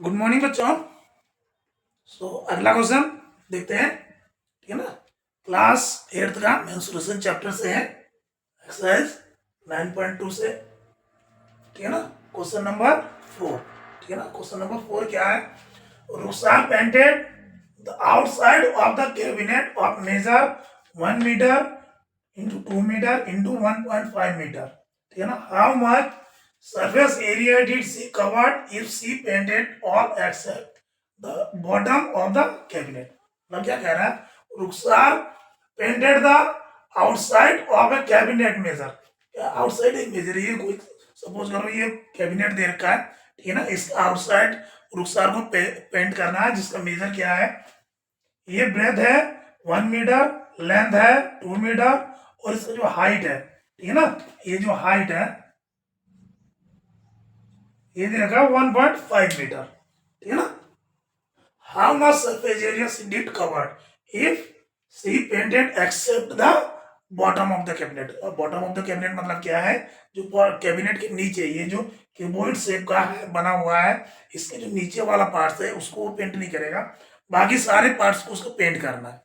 Good morning बच्चों। अगला question देखते हैं। ठीक है ना। क्लास 8th का मेंस्ट्रुएशन चैप्टर से है, एक्सरसाइज 9.2 से। ठीक है ना। Question number 4। ठीक है ना। क्वेश्चन नंबर 4 क्या है? Rukhsar painted the outside of the cabinet of measure 1 metre into 2 metre into 1.5 metre. ठीक है ना। How much surface area did she covered if she painted all except the bottom of the cabinet? मतलब क्या कह रहा है? Rukhsar painted the outside of a cabinet measure. Outside एक measure है, ये कोई सपोज करो ये कैबिनेट दे रखा है। ठीक है ना। इसका आउटसाइड रुखसार को पेंट करना है, जिसका मेजर क्या है? ये ब्रेथ है 1 मीटर, लेंथ है 2 मीटर, और इसका जो हाइट है, ठीक है ना, ये जो हाइट है ये दे रखा है 1.5 मीटर। ठीक है ना। How much surface area she did covered if she painted except the bottom of the cabinet. Bottom of the cabinet मतलब क्या है? जो कैबिनेट के नीचे ये जो क्यूबॉइड शेप का है बना हुआ है, इसके जो नीचे वाला पार्ट है उसको वो पेंट नहीं करेगा, बाकी सारे पार्ट्स को उसको पेंट करना है।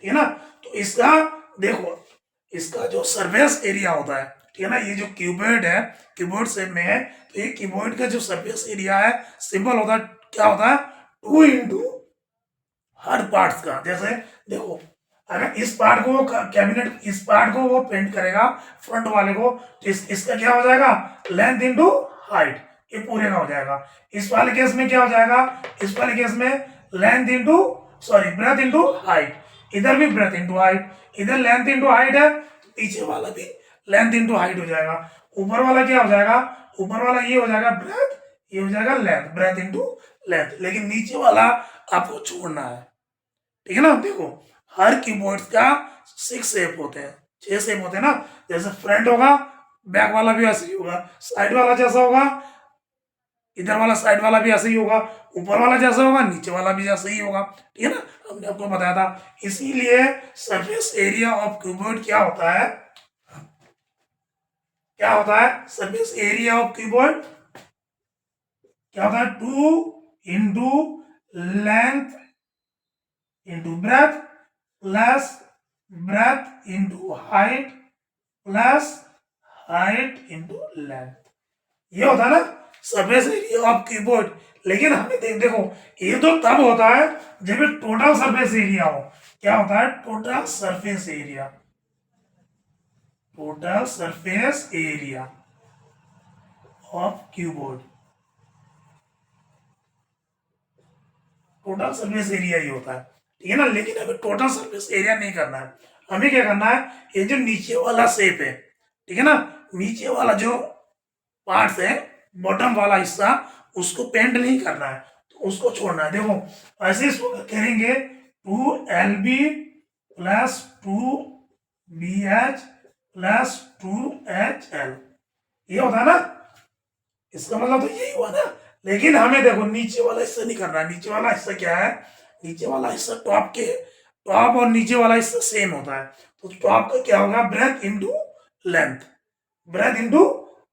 ठीक है ना। तो इसका देखो, इसका जो सरफेस एरिया होता है, ठीक है ना, ये जो क्यूबॉइड है, क्यूबॉइड शेप में है, तो ये क्यूबॉइड का जो सरफेस एरिया है सिंपल होता है, क्या होता है? 2 इंटू हर पार्ट्स का। जैसे देखो, अगर इस पार्ट को कैबिनेट इस पार्ट को वो पेंट करेगा फ्रंट वाले को, तो इसका क्या हो जाएगा? लेंथ इंटू हाइट, ये पूरे का हो जाएगा। इस वाले केस में क्या हो जाएगा? इस वाले केस में length into sorry breath into height, इधर भी ब्रेथ इंटू हाइट, इधर लेंथ इंटू हाइट है, तो पीछे वाला भी लेंथ इंटू हाइट हो जाएगा। ऊपर वाला क्या हो जाएगा? ऊपर वाला ये हो जाएगा ब्रेथ, ये हो जाएगा लेंथ, ब्रेथ इंटू लेंथ। लेकिन नीचे वाला आपको छोड़ना है। ठीक है ना। देखो, हर कीबोर्ड का 6 शेप होते हैं, 6 शेप होते हैं ना। जैसे फ्रंट होगा, बैक वाला भी ऐसे ही होगा, साइड वाला जैसा होगा, इधर वाला साइड वाला भी ऐसे ही होगा, ऊपर वाला जैसा होगा, नीचे वाला भी जैसा ही होगा। ठीक है ना। हमने आपको बताया था। इसीलिए सरफेस एरिया ऑफ कीबोर्ड क्या होता है? क्या होता है? सरफेस एरिया ऑफ कीबोर्ड क्या होता है? 2 into length into breadth plus breadth into height plus height into length. ये होता है ना सरफेस एरिया ऑफ कीबोर्ड। लेकिन हमें देखो, ये तो तब होता है जब ये टोटल सरफेस एरिया हो। क्या होता है? Total surface area, total surface area of keyboard, total surface area ही होता है। ठीक है ना। लेकिन हमें टोटल सरफेस एरिया नहीं करना है, हमें क्या करना है? ये जो नीचे वाला शेप है, ठीक है ना, नीचे वाला जो पार्ट्स है, बॉटम वाला हिस्सा, उसको पेंट नहीं करना है, तो उसको छोड़ना है। देखो ऐसे इसको करेंगे 2LB plus 2BH plus 2HL, ये होता है ना। इसका मतलब तो यही हुआ ना। लेकिन हमें देखो नीचे वाला हिस्सा नहीं करना है। नीचे वाला हिस्सा क्या है? नीचे वाला हिस्सा टॉप के, टॉप और नीचे वाला हिस्सा सेम होता है। तो टॉप का क्या होगा? Breath into length, breath into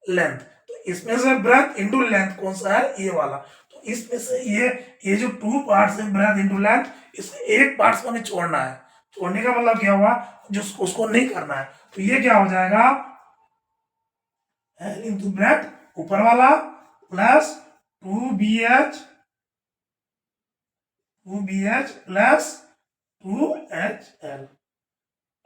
length. तो इसमें से ब्रेथ इंटू लेंथ कौन सा है? ये वाला। तो इसमें से ये जो 2 पार्ट्स है ब्रेथ इंटू लेंथ, इसमें एक पार्ट्स को हमें छोड़ना है। छोड़ने का मतलब क्या हुआ? जो उसको नहीं करना है, तो ये क्या हो जाएगा? इंटू ब्रेथ ऊपर वाला plus 2BH, 2BH plus 2HL।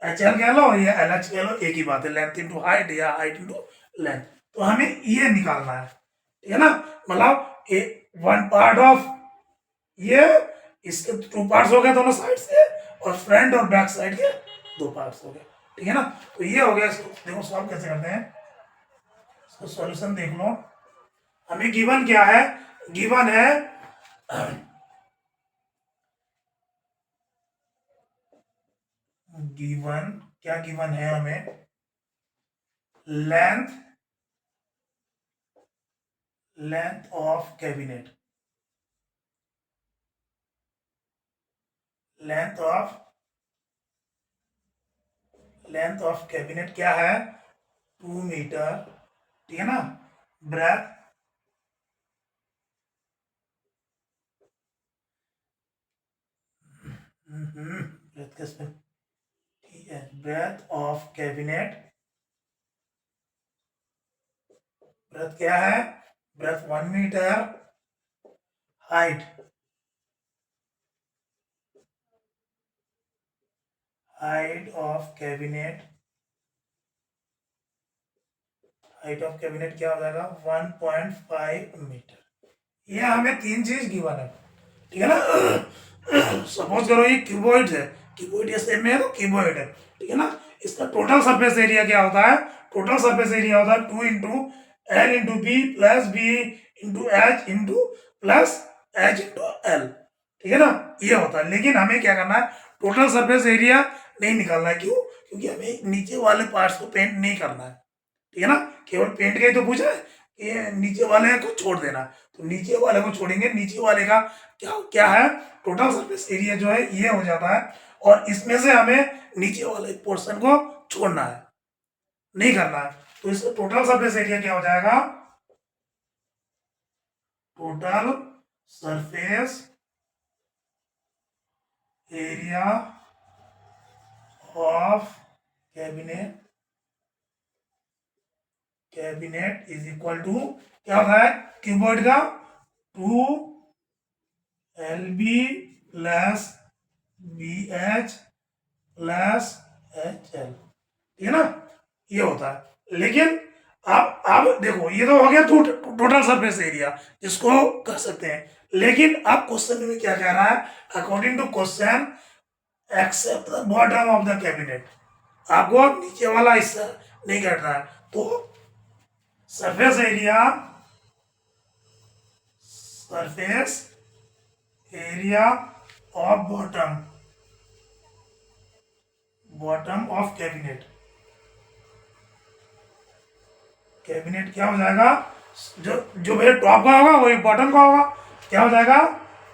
HL कह लो या LH कह लो, एक ही बात है, लेंथ इंटू हाइट या हाइट इंटू लेंथ। तो हमें ये निकालना है। ठीक है ना। मतलब वन पार्ट ऑफ ये, इसके 2 पार्ट्स हो गए दोनों साइड से, और फ्रंट और बैक साइड के 2 पार्ट्स हो गए। ठीक है ना। तो ये हो गया। इसको देखो सॉल्व कैसे करते हैं, इसको सॉल्यूशन देख लो। हमें गिवन क्या है? गिवन है गिवन क्या गिवन है हमें? Length, length of cabinet, length of, length of cabinet क्या है? 2 मीटर। ठीक है ना। ब्रेथ किसमें, ठीक है, ब्रेथ ऑफ कैबिनेट, ब्रेथ क्या है, breadth 1 metre, height, height of cabinet, height of cabinet क्या हो जाएगा 1.5 मीटर। ये हमें तीन चीज गिवन है, ठीक है ना। सपोज करो ये क्यूबॉइड है, क्यूबॉइड ये सेम में है तो क्यूबॉइड है, ठीक है ना। इसका टोटल सरफेस एरिया क्या होता है, टोटल सरफेस एरिया होता है 2 into L into B plus B into H into plus H into L, ठीक है ना, ये होता है। लेकिन हमें क्या करना है, टोटल सरफेस एरिया नहीं निकालना है, क्यों, क्योंकि हमें नीचे वाले पार्ट्स को पेंट नहीं करना है, ठीक है ना। केवल पेंट का ही तो पूछा है कि नीचे वाले को छोड़ देना, तो नीचे वाले को छोड़ेंगे, नीचे वाले का क्या क्या है, टोटल सरफेस एरिया जो है ये हो जाता है, और इसमें से हमें नीचे वाले पोर्शन को छोड़ना है, नहीं करना है। तो इसका टोटल सरफेस एरिया क्या हो जाएगा, total surface area of cabinet, cabinet is equal to क्या होता है, क्यूबॉइड का 2 LB plus BH plus HL, ठीक है ना, ये होता है। लेकिन अब देखो ये तो हो गया टोटल सरफेस एरिया, जिसको कर सकते हैं। लेकिन अब क्वेश्चन में क्या कह रहा है, according to question except the bottom of the cabinet, आपको नीचे वाला हिस्सा नहीं करना है। तो surface area, surface area of bottom, bottom of cabinet, cabinet क्या हो जाएगा, जो जो मेरे टॉप का होगा वही बॉटम का होगा, क्या हो जाएगा,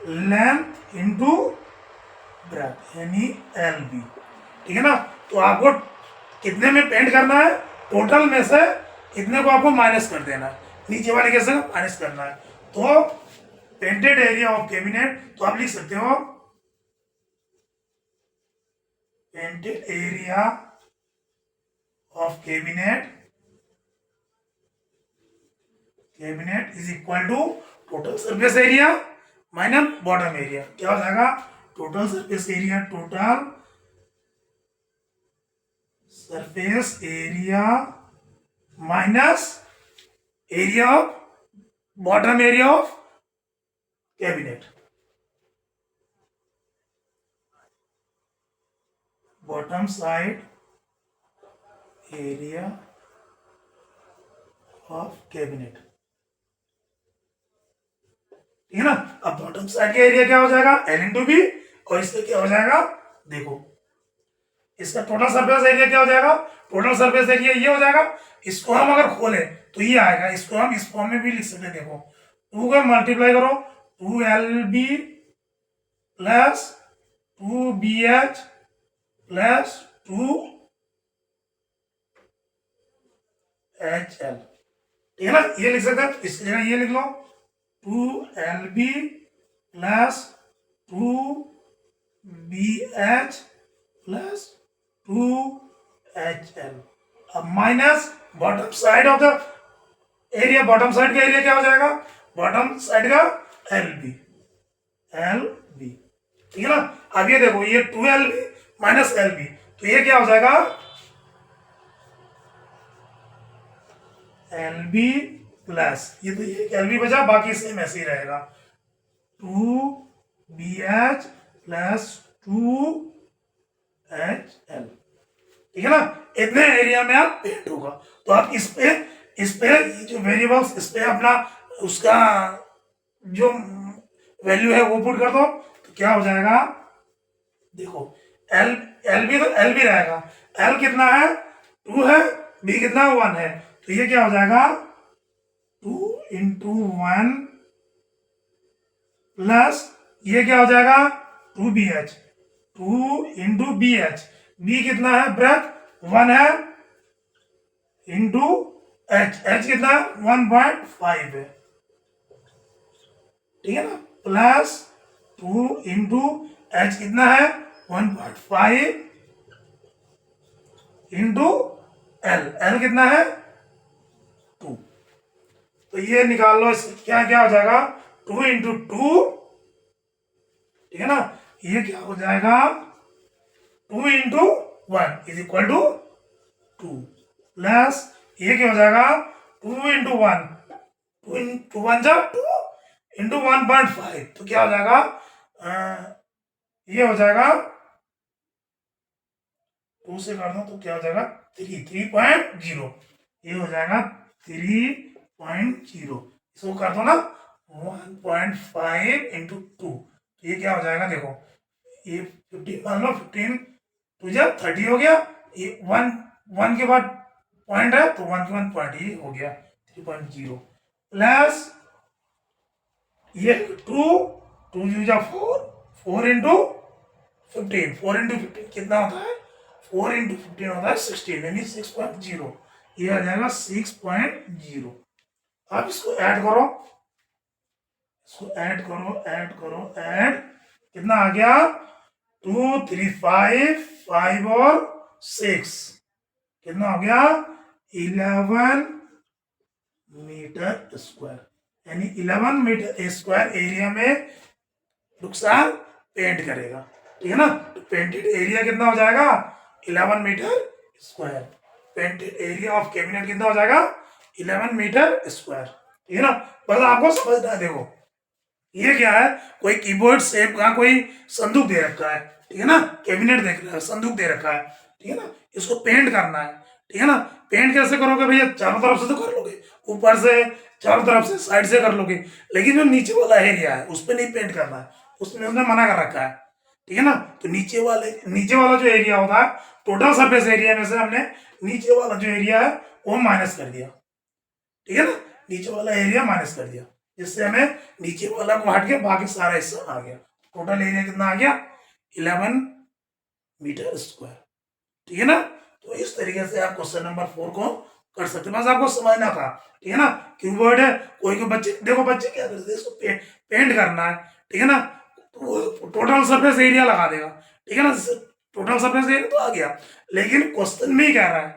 लेंथ इंटू ब्रेथ यानी LB, ठीक है ना। तो आपको कितने में पेंट करना है, टोटल में से कितने को आपको माइनस कर देना है, नीचे वाले कैसे माइनस करना है। तो पेंटेड एरिया ऑफ कैबिनेट, तो आप लिख सकते हो painted area of cabinet, cabinet is equal to total surface area minus bottom area, क्या हो जाएगा, total surface area, total surface area minus area of bottom area of cabinet, bottom side area of cabinet, ठीक है ना। अब bottom side का area क्या हो जाएगा, L इंटू बी, और इसका क्या हो जाएगा, देखो इसका टोटल सरफेस एरिया क्या हो जाएगा, टोटल सरफेस एरिया ये हो जाएगा। इसको हम अगर खोलें तो ये आएगा, इसको हम इस फॉर्म में भी लिख सकते हैं, देखो 2 का मल्टीप्लाई करो 2LB plus 2BH plus 2HL, ठीक है ना, ये लिख सकते हैं। इसकी जगह ये लिख लो 2LB plus 2BH plus 2HL, अब minus bottom side of the area, bottom side का एरिया क्या हो जाएगा, बॉटम साइड का LB, ठीक है ना। अब ये देखो ये 2LB माइनस LB, तो ये क्या हो जाएगा, LB प्लस ये तो ये LB बचा, बाकी सेम ऐसे ही रहेगा 2BH प्लस 2HL, ठीक है ना। इतने एरिया में आप पेंट होगा। तो आप इस पे जो वेरिएबल्स इस पे अपना उसका जो वैल्यू है वो पुट कर दो, तो क्या हो जाएगा, देखो LB तो LB रहेगा, L कितना है 2 है, B कितना 1 है, तो ये क्या हो जाएगा 2 इंटू 1 प्लस ये क्या हो जाएगा 2BH, 2 इंटू BH, B कितना है ब्रेथ 1 है, इंटू H कितना है 1.5 है, ठीक है ना, प्लस 2 इंटू H कितना है 1.5 इंटू एल, एल कितना है 2। तो ये निकाल लो, क्या क्या हो जाएगा 2 इंटू 2, ठीक है ना। ये क्या हो जाएगा 2 into 1 is equal to 2, plus ये क्या हो जाएगा 2 इंटू 1, 2 इंटू 1 जा 2 इंटू 1.5, तो क्या हो जाएगा ये हो जाएगा 2 से कर दो तो क्या हो जाएगा 3.0, ये हो जाएगा 3.0। इसको कर दो ना 1.5 इंटू 2, तो ये क्या हो जाएगा देखो, ये 15 मान लो 15 टू जा 30 हो गया, ये 1 के बाद पॉइंट है तो 1 के बाद पॉइंट, ये हो गया 3.0, प्लस ये 2 यू जा 4 इंटू 15, 4 इंटू 15 कितना होता है 4 इंटू 15 होता है 16, यानी 6.0, ये आ जाएगा 6.0। अब इसको ऐड करो, इसको ऐड करो, ऐड कितना आ गया 2 3 5 और 6, कितना हो गया 11 मीटर स्क्वायर, यानी 11 मीटर स्क्वायर एरिया में रुखसार पेंट करेगा, ठीक है ना। तो पेंटेड एरिया कितना हो जाएगा 11 metre square, painted area of cabinet कितना हो जाएगा 11 मीटर स्क्वायर, ठीक है ना। बस आपको समझना है, देखो ये क्या है, कोई कीबोर्ड शेप का कोई संदूक दे रखा है, ठीक है ना, कैबिनेट देख रहा है, संदूक दे रखा है, ठीक है ना, इसको पेंट करना है, ठीक है ना। पेंट कैसे करोगे भैया, चारों तरफ से तो कर लोगे, ऊपर से चारों तरफ से साइड से कर लोगे, लेकिन जो नीचे वाला एरिया है उस पर नहीं पेंट करना है, उसमें उसने मना कर रखा है, ठीक है ना। तो नीचे वाला जो एरिया होता है, टोटल सरफेस एरिया में से हमने नीचे वाला जो एरिया है वो माइनस कर दिया, ठीक है ना, नीचे वाला एरिया माइनस कर दिया, जिससे हमें नीचे वाला को हट के बाकी सारा हिस्सा आ गया। टोटल एरिया कितना आ गया 11 मीटर स्क्वायर, ठीक है ना। तो इस तरीके से आप क्वेश्चन नंबर 4 को कर सकते हैं, बस आपको समझना था, ठीक है ना। क्यूबर्ड है, कोई बच्चे देखो, बच्चे क्या करते हैं, इसको पेंट करना है, ठीक है ना, तो वो टोटल सरफेस एरिया लगा देगा, ठीक है ना, टोटल सरफेस एरिया तो आ गया, लेकिन क्वेश्चन में ही कह रहा है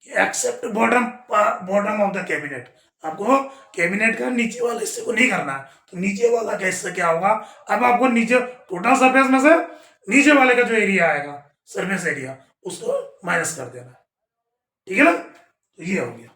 कि except bottom of the cabinet, आपको कैबिनेट का नीचे वाले हिस्से को नहीं करना है, तो नीचे वाला का हिस्सा क्या होगा, अब आपको नीचे टोटल सरफेस में से नीचे वाले का जो एरिया आएगा सरफेस एरिया उसको माइनस कर देना, ठीक है ना। तो ये हो गया।